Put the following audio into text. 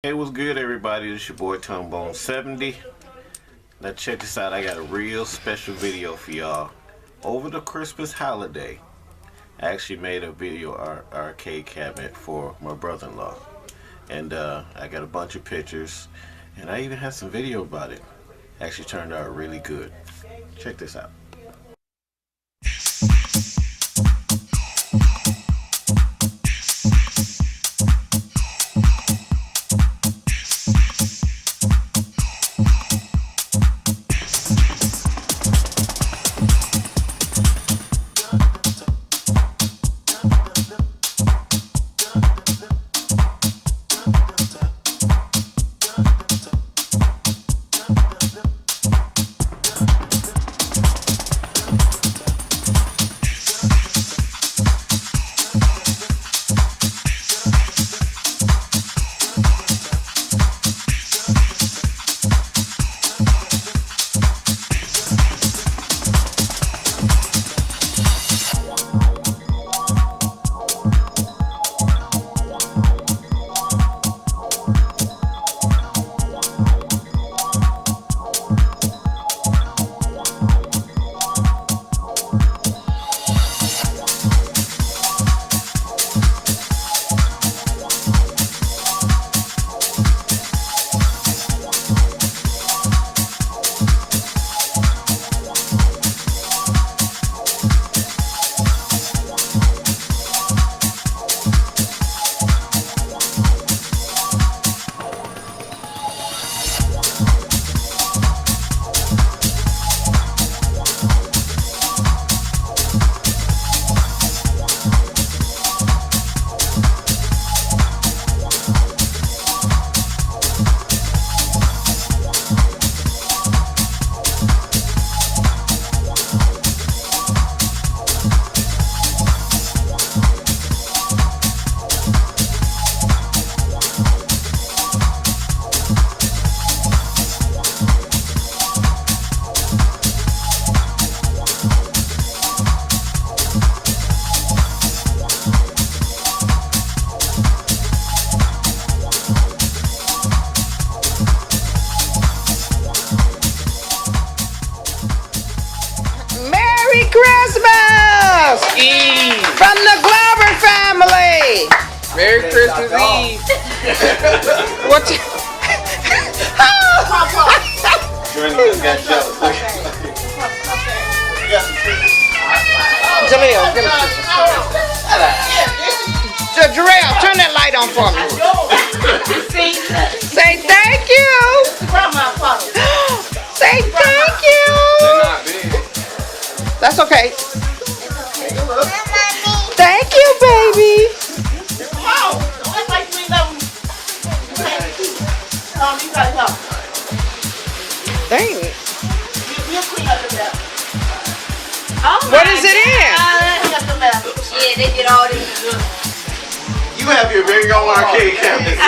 Hey, what's good, everybody? This your boy Tombone70. Now check this out. I got a real special video for y'all. Over the Christmas holiday, I actually made a video arcade cabinet for my brother-in-law, and I got a bunch of pictures, and I even have some video about it. Actually turned out really good. Check this out. Merry Christmas! Eve. From the Glover family! Merry Christmas Eve. What you... Jaleel, give me Jarrell, turn that light on for me. Say thank you. Say thank you. They're not big. That's okay. Thank you, baby. Dang it. What is it in? Yeah, they did all this. You have your very own arcade cabinet.